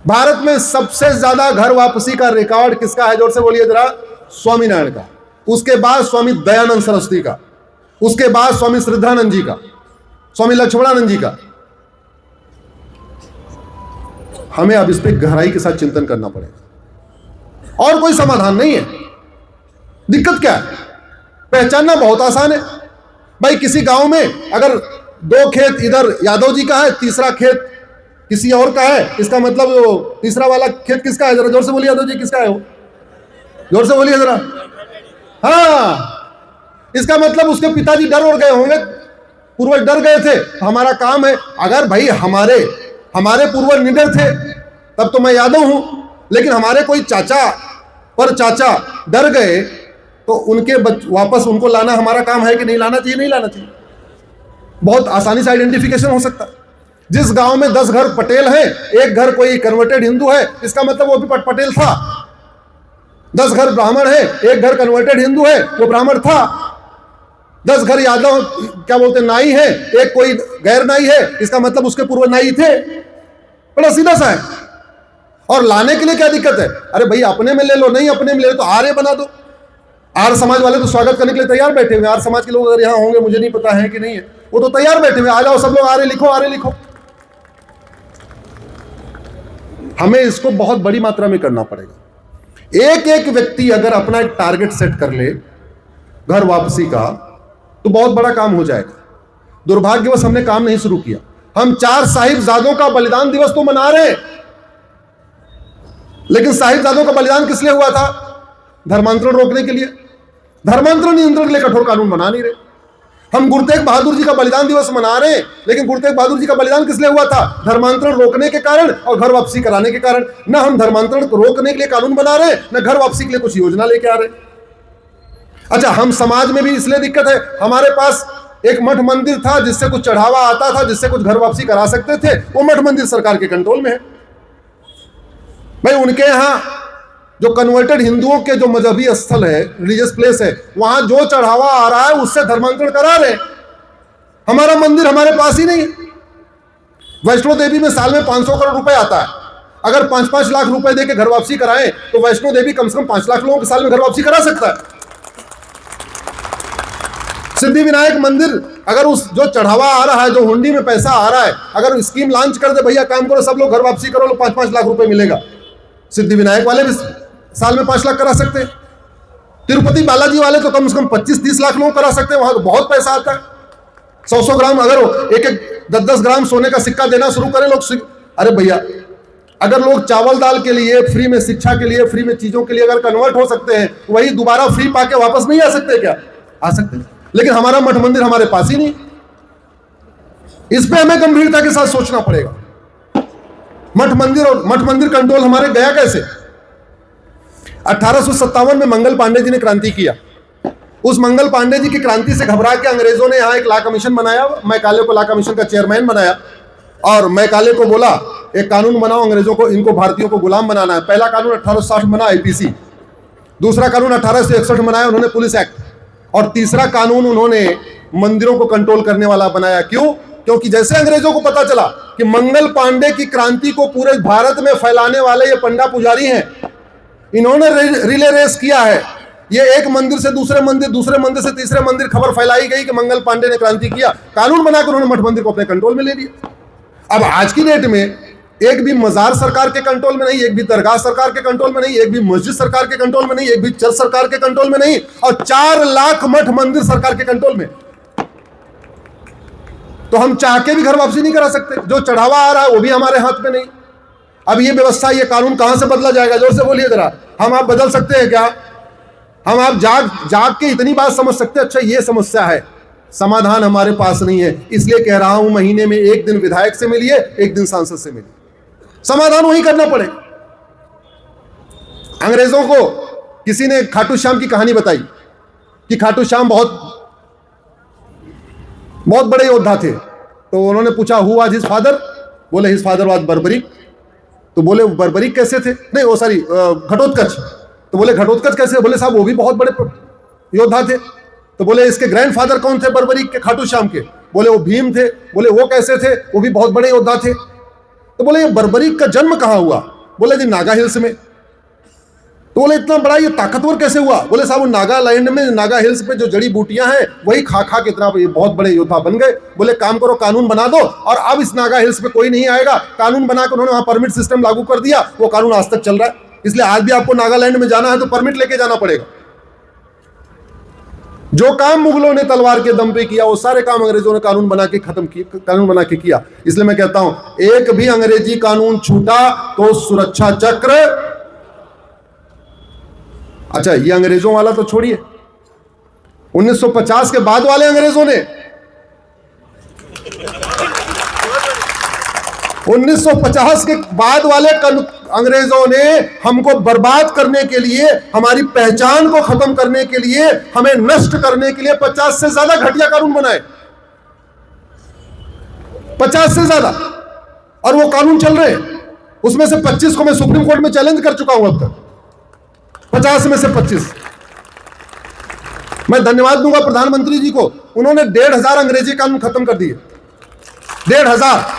भारत में सबसे ज्यादा घर वापसी का रिकॉर्ड किसका है? जोर से बोलिए जरा। स्वामीनारायण का। उसके बाद स्वामी दयानंद सरस्वती का, उसके बाद स्वामी श्रद्धानंद जी का, स्वामी लक्ष्मणानंद जी का। हमें अब इस पर गहराई के साथ चिंतन करना पड़ेगा और कोई समाधान नहीं है। दिक्कत क्या है? पहचानना बहुत आसान है भाई। किसी गांव में अगर दो खेत इधर यादव जी का है, तीसरा खेत किसी और का है, इसका मतलब वो तीसरा वाला खेत किसका है? जरा जोर से बोलिए यादव जी, किसका है वो? जोर से बोलिए जरा। हाँ, इसका मतलब उसके पिताजी डर और गए होंगे, पूर्वज डर गए थे। हमारा काम है, अगर भाई हमारे पूर्वज निडर थे तब तो मैं यादव हूं, लेकिन हमारे कोई चाचा डर गए तो उनके वापस उनको लाना हमारा काम है कि नहीं? लाना चाहिए, नहीं लाना चाहिए? बहुत आसानी से आइडेंटिफिकेशन हो सकता है। जिस गांव में 10 घर पटेल हैं, एक घर कोई कन्वर्टेड हिंदू है, इसका मतलब वो भी पटेल था। 10 घर ब्राह्मण है, एक घर कन्वर्टेड हिंदू है, वो ब्राह्मण था। 10 घर यादव क्या बोलते नाई है, एक कोई गैर नाई है, इसका मतलब उसके पूर्व नाई थे। बड़ा सीधा सा है। और लाने के लिए क्या दिक्कत है? अरे भाई अपने में ले लो, नहीं अपने में ले लो तो आर्य बना दो। आर्य समाज वाले तो स्वागत करने के लिए तैयार बैठे हुए। आर्य समाज के लोग अगर यहां होंगे, मुझे नहीं पता है कि नहीं है, वो तो तैयार बैठे हुए, आ जाओ सब लोग, आर्य लिखो, आर्य लिखो। हमें इसको बहुत बड़ी मात्रा में करना पड़ेगा। एक एक व्यक्ति अगर अपना एक टारगेट सेट कर ले घर वापसी का, तो बहुत बड़ा काम हो जाएगा। दुर्भाग्यवश हमने काम नहीं शुरू किया। हम 4 साहिबजादों का बलिदान दिवस तो मना रहे हैं, लेकिन साहिबजादों का बलिदान किस लिए हुआ था? धर्मांतरण रोकने के लिए। धर्मांतरण नियंत्रण के लिए कठोर कानून बना नहीं रहे। हम गुरु तेग बहादुर जी का बलिदान दिवस मना रहे हैं, लेकिन गुरु तेग बहादुर जी का बलिदान किस लिए हुआ था? धर्मांतरण रोकने के कारण और घर वापसी कराने के कारण। न हम धर्मांतरण को रोकने के लिए कानून बना रहे हैं, न घर वापसी के लिए कुछ योजना लेके आ रहे। अच्छा, हम समाज में भी इसलिए दिक्कत है, हमारे पास एक मठ मंदिर था जिससे कुछ चढ़ावा आता था, जिससे कुछ घर वापसी करा सकते थे, वो मठ मंदिर सरकार के कंट्रोल में है। भाई उनके यहां जो कन्वर्टेड हिंदुओं के जो मजहबी स्थल है, रिलीजियस प्लेस है, वहां जो चढ़ावा आ रहा है उससे धर्मांतरण करा रहे। हमारा मंदिर हमारे पास ही नहीं। वैष्णो देवी में साल में 500 करोड़ रुपए आता है। अगर 5-5 लाख रुपए देके घर वापसी कराएं तो वैष्णो देवी कम से कम 5 लाख लोगों के साल में घर वापसी करा सकता है। सिद्धि विनायक मंदिर, अगर उस जो चढ़ावा आ रहा है, जो हुंडी में पैसा आ रहा है, अगर स्कीम लॉन्च कर दे, भैया काम करो सब लोग घर वापसी करो, 5-5 लाख रुपए मिलेगा। सिद्धि विनायक वाले भी साल में 5 लाख करा सकते हैं। तिरुपति बालाजी वाले तो कम से कम 25-30 लाख लोग करा सकते हैं। वहां तो बहुत पैसा आता है। 100-100 ग्राम, अगर एक 10-10 ग्राम सोने का सिक्का देना शुरू करें लोग। अरे भैया, अगर लोग चावल दाल के लिए फ्री में, शिक्षा के लिए फ्री में, चीजों के लिए अगर कन्वर्ट हो सकते हैं, वही दोबारा फ्री पाके वापस नहीं आ सकते क्या? आ सकते हैं। लेकिन हमारा मठ मंदिर हमारे पास ही नहीं। इस पे हमें गंभीरता के साथ सोचना पड़ेगा। मठ मंदिर कंट्रोल हमारे गया कैसे? 1857 में मंगल पांडे जी ने क्रांति किया। उस मंगल पांडे जी की क्रांति से घबरा के अंग्रेजों ने यहां एक लॉ कमीशन बनाया। मैकाले को लॉ कमीशन का चेयरमैन बनाया और मैकाले को बोला एक कानून बनाओ, अंग्रेजों को, इनको भारतीयों को गुलाम बनाना है। पहला कानून 1860 बना, आईपीसी। दूसरा कानून 1861 बनाया उन्होंने, पुलिस एक्ट। और तीसरा कानून उन्होंने मंदिरों को कंट्रोल करने वाला बनाया। क्यों? क्योंकि जैसे अंग्रेजों को पता चला कि मंगल पांडे की क्रांति को पूरे भारत में फैलाने वाले ये पंडा पुजारी हैं, इन्होंने रिले रेस किया है, ये एक मंदिर से दूसरे मंदिर, दूसरे मंदिर से तीसरे मंदिर खबर फैलाई गई कि मंगल पांडे ने क्रांति किया। कानून बनाकर उन्होंने मठ मंदिर को अपने कंट्रोल में ले लिया। अब आज की डेट में एक भी मजार सरकार के कंट्रोल में नहीं, एक भी दरगाह सरकार के कंट्रोल में नहीं, एक भी मस्जिद सरकार के कंट्रोल में नहीं, एक भी चर्च सरकार के कंट्रोल में नहीं, और 4 लाख मठ मंदिर सरकार के कंट्रोल में। तो हम चाह के भी घर वापसी नहीं करा सकते। जो चढ़ावा आ रहा है वो भी हमारे हाथ में नहीं। अब ये व्यवस्था, ये कानून कहां से बदला जाएगा? जोर से बोलिए जरा। हम आप बदल सकते हैं क्या? हम आप जाग के इतनी बात समझ सकते हैं? अच्छा, ये समस्या है, समाधान हमारे पास नहीं है। इसलिए कह रहा हूं, महीने में एक दिन विधायक से मिलिए, एक दिन सांसद से मिलिए, समाधान वही करना पड़ेगा। अंग्रेजों को किसी ने खाटू श्याम की कहानी बताई कि खाटू श्याम बहुत बड़े योद्धा थे। तो उन्होंने पूछा, हु वाज हिज फादर? बोले हिज फादर वाज बर्बरिक। तो बोले बर्बरिक कैसे थे? नहीं, वो सॉरी, घटोत्कच। तो बोले घटोत्कच कैसे? बोले साहब वो भी बहुत बड़े योद्धा थे। तो बोले इसके ग्रैंडफादर कौन थे बर्बरिक के? खाटू श्याम के। बोले वो भीम थे। बोले वो कैसे थे? वो भी बहुत बड़े योद्धा थे। तो बोले ये बर्बरी का जन्म कहां हुआ? बोले जी नागा हिल्स में। तो बोले इतना बड़ा ये ताकतवर कैसे हुआ? बोले साहब नागालैंड में, नागा हिल्स पे जो जड़ी बूटियां हैं वही खा खा के इतना बहुत बड़े योद्धा बन गए। बोले काम करो, कानून बना दो, और अब इस नागा हिल्स पे कोई नहीं आएगा। कानून बनाकर उन्होंने वहां परमिट सिस्टम लागू कर दिया, वो कानून आज तक चल रहा है। इसलिए आज भी आपको नागालैंड में जाना है तो परमिट लेके जाना पड़ेगा। जो काम मुगलों ने तलवार के दम पे किया वो सारे काम अंग्रेजों ने कानून बना के खत्म किए, कानून बना के किया। इसलिए मैं कहता हूं एक भी अंग्रेजी कानून छूटा तो सुरक्षा चक्र। अच्छा ये अंग्रेजों वाला तो छोड़िए, 1950 के बाद वाले अंग्रेजों ने 1950 के बाद वाले अंग्रेजों ने हमको बर्बाद करने के लिए, हमारी पहचान को खत्म करने के लिए, हमें नष्ट करने के लिए 50 से ज्यादा घटिया कानून बनाए, 50 से ज्यादा, और वो कानून चल रहे हैं। उसमें से 25 को मैं सुप्रीम कोर्ट में चैलेंज कर चुका हूं अब तक, 50 में से 25। मैं धन्यवाद दूंगा प्रधानमंत्री जी को, उन्होंने 1,500 अंग्रेजी कानून खत्म कर दिए, 1,500।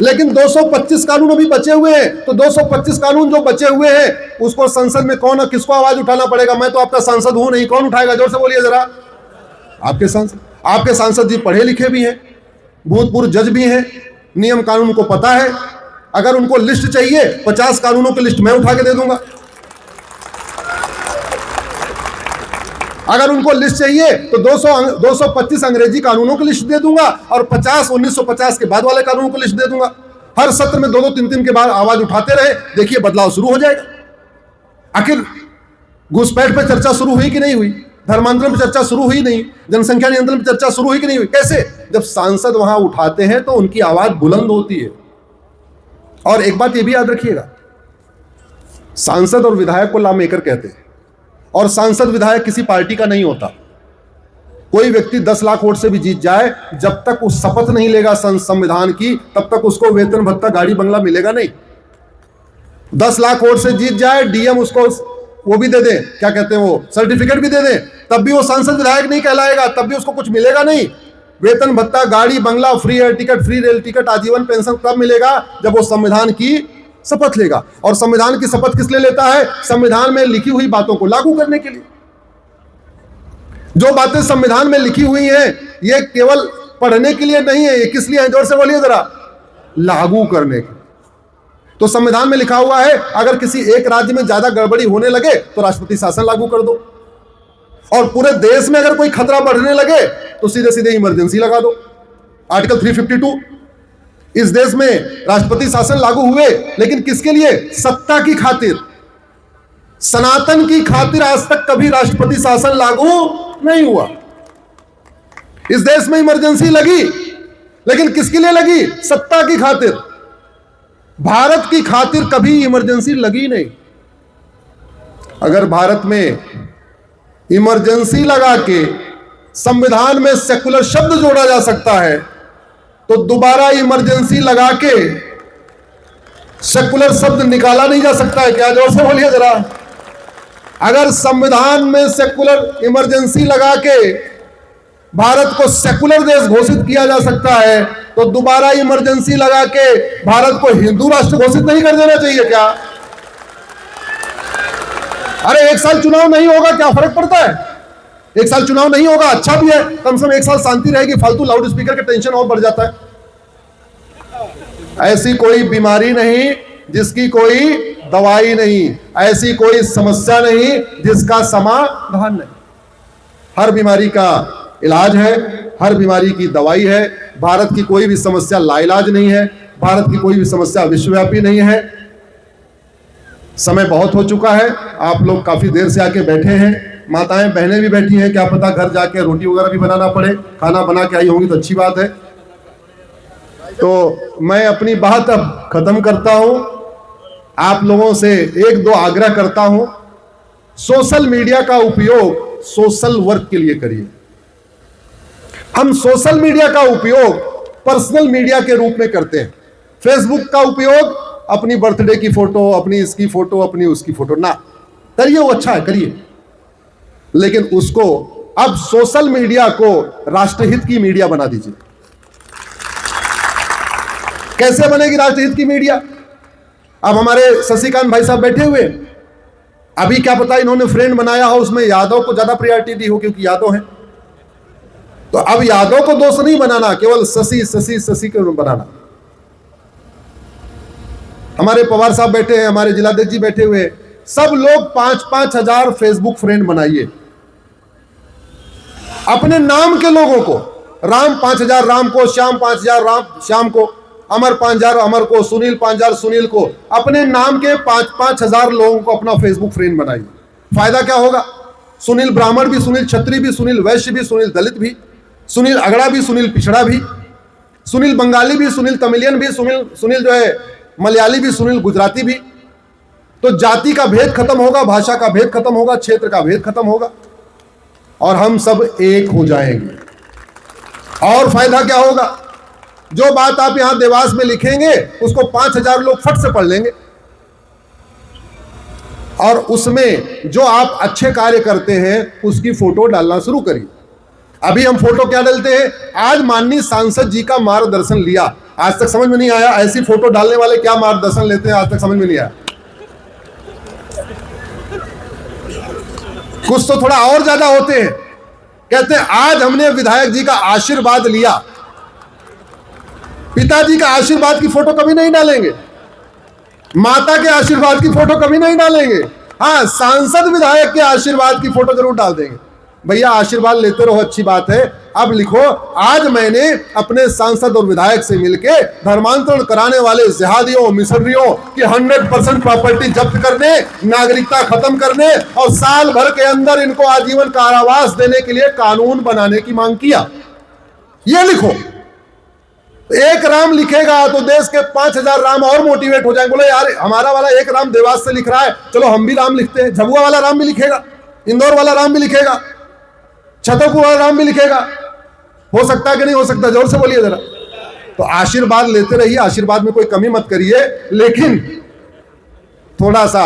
लेकिन 225 कानून अभी बचे हुए हैं। तो 225 कानून जो बचे हुए हैं उसको संसद में कौन और किसको आवाज उठाना पड़ेगा? मैं तो आपका सांसद हूं नहीं, कौन उठाएगा? जोर से बोलिए जरा। आपके सांसद जी पढ़े लिखे भी हैं, भूतपूर्व जज भी हैं, नियम कानून को पता है। अगर उनको लिस्ट चाहिए 50 कानूनों की लिस्ट मैं उठा के दे दूंगा। अगर उनको लिस्ट चाहिए तो 225 अंग्रेजी कानूनों की लिस्ट दे दूंगा और 50 1950 के बाद वाले कानूनों की लिस्ट दे दूंगा। हर सत्र में 2-2 3-3 के बाद आवाज उठाते रहे, देखिए बदलाव शुरू हो जाएगा। आखिर घुसपैठ पे चर्चा शुरू हुई कि नहीं हुई? धर्मांतरण पे चर्चा शुरू हुई नहीं? जनसंख्या नियंत्रण पे चर्चा शुरू हुई कि नहीं हुई? कैसे? जब सांसद वहां उठाते हैं तो उनकी आवाज बुलंद होती है। और एक बात यह भी याद रखिएगा, सांसद और विधायक को लॉ मेकर कहते हैं, और सांसद विधायक किसी पार्टी का नहीं होता। कोई व्यक्ति 10 लाख वोट से भी जीत जाए, जब तक वो शपथ नहीं लेगा संविधान की, तब तक उसको वेतन भत्ता गाड़ी बंगला मिलेगा नहीं। 10 लाख वोट से जीत जाए, डीएम उसको वो भी दे दे, क्या कहते हैं वो, सर्टिफिकेट भी दे दे, तब भी वो सांसद विधायक नहीं कहलाएगा, तब भी उसको कुछ मिलेगा नहीं। वेतन भत्ता, गाड़ी बंगला, free air ticket, free rail ticket, आजीवन पेंशन तब मिलेगा जब वो संविधान की शपथ लेगा। और संविधान की शपथ किस लिए लेता है? संविधान में लिखी हुई बातों को लागू करने के लिए। जो बातें संविधान में लिखी हुई हैं ये केवल पढ़ने के लिए नहीं है, ये किस लिए है? जोर से बोलिए जरा। लागू करने के। तो संविधान में लिखा हुआ है अगर किसी एक राज्य में ज्यादा गड़बड़ी होने लगे तो राष्ट्रपति शासन लागू कर दो, और पूरे देश में अगर कोई खतरा बढ़ने लगे तो सीधे सीधे इमरजेंसी लगा दो। आर्टिकल 352। इस देश में राष्ट्रपति शासन लागू हुए, लेकिन किसके लिए? सत्ता की खातिर, सनातन की खातिर आज तक कभी राष्ट्रपति शासन लागू नहीं हुआ। इस देश में इमरजेंसी लगी, लेकिन किसके लिए लगी? सत्ता की खातिर। भारत की खातिर कभी इमरजेंसी लगी नहीं। अगर भारत में इमरजेंसी लगा के संविधान में सेकुलर शब्द जोड़ा जा सकता है तो दोबारा इमरजेंसी लगा के सेकुलर शब्द निकाला नहीं जा सकता है क्या? जोर से बोलिए जरा। अगर संविधान में सेकुलर इमरजेंसी लगा के भारत को सेकुलर देश घोषित किया जा सकता है तो दोबारा इमरजेंसी लगा के भारत को हिंदू राष्ट्र घोषित नहीं कर देना चाहिए क्या? अरे 1 साल चुनाव नहीं होगा, क्या फर्क पड़ता है? 1 साल चुनाव नहीं होगा, अच्छा भी है, कम से कम 1 साल शांति रहेगी। फालतू लाउड स्पीकर के टेंशन और बढ़ जाता है। ऐसी कोई बीमारी नहीं जिसकी कोई दवाई नहीं, ऐसी कोई समस्या नहीं जिसका समाधान नहीं। हर बीमारी का इलाज है, हर बीमारी की दवाई है। भारत की कोई भी समस्या लाइलाज नहीं है, भारत की कोई भी समस्या विश्वव्यापी नहीं है। समय बहुत हो चुका है, आप लोग काफी देर से आके बैठे हैं, माताएं बहनें भी बैठी हैं, क्या पता घर जाके रोटी वगैरह भी बनाना पड़े। खाना बना के आई होंगी तो अच्छी बात है। तो मैं अपनी बात अब खत्म करता हूं। आप लोगों से 1-2 आग्रह करता हूं। सोशल मीडिया का उपयोग सोशल वर्क के लिए करिए। हम सोशल मीडिया का उपयोग पर्सनल मीडिया के रूप में करते हैं। फेसबुक का उपयोग अपनी बर्थडे की फोटो, अपनी इसकी फोटो, अपनी उसकी फोटो ना करिए, वो अच्छा है, करिए, लेकिन उसको अब सोशल मीडिया को राष्ट्रहित की मीडिया बना दीजिए। कैसे बनेगी राष्ट्रहित की मीडिया? अब हमारे शशिकांत भाई साहब बैठे हुए, अभी क्या पता इन्होंने फ्रेंड बनाया हो, उसमें यादव को ज्यादा प्रायोरिटी दी हो क्योंकि यादव हैं। तो अब यादव को दोस्त नहीं बनाना, केवल शशि शशि शशि को बनाना। हमारे पवार साहब बैठे हैं, हमारे जिलाध्यक्ष जी बैठे हुए, सब लोग 5-5 हजार फेसबुक फ्रेंड बनाइए अपने नाम के लोगों को। राम 5,000 राम को, श्याम 5,000 राम श्याम को, अमर 5,000 अमर को, सुनील 5,000 सुनील को, अपने नाम के 5-5 हजार लोगों को अपना फेसबुक फ्रेंड बनाइए। फायदा क्या होगा? सुनील ब्राह्मण भी, सुनील क्षत्रिय भी, सुनील वैश्य भी, सुनील दलित भी, सुनील अगड़ा भी, सुनील पिछड़ा भी, सुनील बंगाली भी, सुनील तमिलियन भी, सुनील जो है मलयाली भी, सुनील गुजराती भी। तो जाति का भेद खत्म होगा, भाषा का भेद खत्म होगा, क्षेत्र का भेद खत्म होगा और हम सब एक हो जाएंगे। और फायदा क्या होगा? जो बात आप यहां देवास में लिखेंगे उसको 5,000 लोग फट से पढ़ लेंगे और उसमें जो आप अच्छे कार्य करते हैं उसकी फोटो डालना शुरू करिए। अभी हम फोटो क्या डालते हैं? आज माननीय सांसद जी का मार्गदर्शन लिया, आज तक समझ में नहीं आया ऐसी फोटो डालने वाले क्या मार्गदर्शन लेते हैं, आज तक समझ में नहीं आया। कुछ तो थोड़ा और ज्यादा होते हैं, कहते हैं आज हमने विधायक जी का आशीर्वाद लिया। पिताजी का आशीर्वाद की फोटो कभी नहीं डालेंगे, माता के आशीर्वाद की फोटो कभी नहीं डालेंगे। हाँ, सांसद विधायक के आशीर्वाद की फोटो जरूर डाल देंगे। भैया आशीर्वाद लेते रहो, अच्छी बात है। अब लिखो, आज मैंने अपने सांसद और विधायक से मिलकर धर्मांतरण कराने वाले जिहादियों मिशनरियों की 100% प्रॉपर्टी जब्त करने, नागरिकता खत्म करने और साल भर के अंदर इनको आजीवन कारावास देने के लिए कानून बनाने की मांग किया। ये लिखो। एक राम लिखेगा तो देश के 5,000 राम और मोटिवेट हो जाएंगे। बोले यार हमारा वाला एक राम देवास से लिख रहा है, चलो हम भी राम लिखते हैं। झबुआ वाला राम भी लिखेगा, इंदौर वाला राम भी लिखेगा, छतरपुर वाला राम भी लिखेगा। हो सकता है कि नहीं हो सकता? जोर से बोलिए जरा। तो आशीर्वाद लेते रहिए, आशीर्वाद में कोई कमी मत करिए, लेकिन थोड़ा सा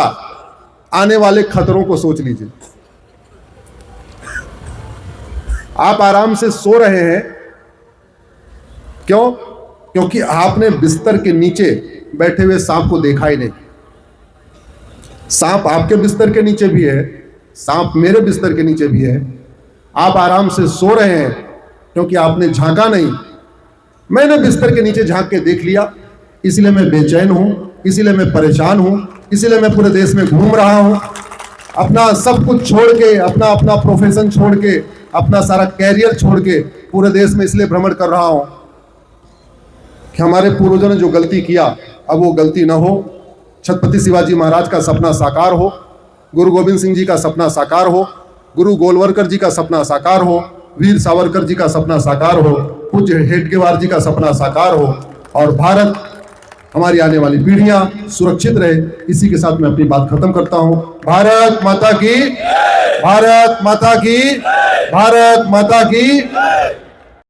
आने वाले खतरों को सोच लीजिए। आप आराम से सो रहे हैं, क्यों? क्योंकि आपने बिस्तर के नीचे बैठे हुए सांप को देखा ही नहीं। सांप आपके बिस्तर के नीचे भी है, सांप मेरे बिस्तर के नीचे भी है। आप आराम से सो रहे हैं क्योंकि आपने झांका नहीं। मैंने बिस्तर के नीचे झांक के देख लिया, इसलिए मैं बेचैन हूं, इसीलिए मैं परेशान हूं, इसीलिए मैं पूरे देश में घूम रहा हूं। अपना सब कुछ छोड़ के, अपना प्रोफेशन छोड़ के, अपना सारा कैरियर छोड़ के पूरे देश में इसलिए भ्रमण कर रहा हूं कि हमारे पूर्वजों ने जो गलती किया अब वो गलती ना हो। छत्रपति शिवाजी महाराज का सपना साकार हो, गुरु गोविंद सिंह जी का सपना साकार हो, गुरु गोलवलकर जी का सपना साकार हो, वीर सावरकर जी का सपना साकार हो, पूज्य हेडगेवार जी का सपना साकार हो और भारत, हमारी आने वाली पीढ़ियां सुरक्षित रहे। इसी के साथ मैं अपनी बात खत्म करता हूं। भारत माता की, भारत माता की, भारत माता की।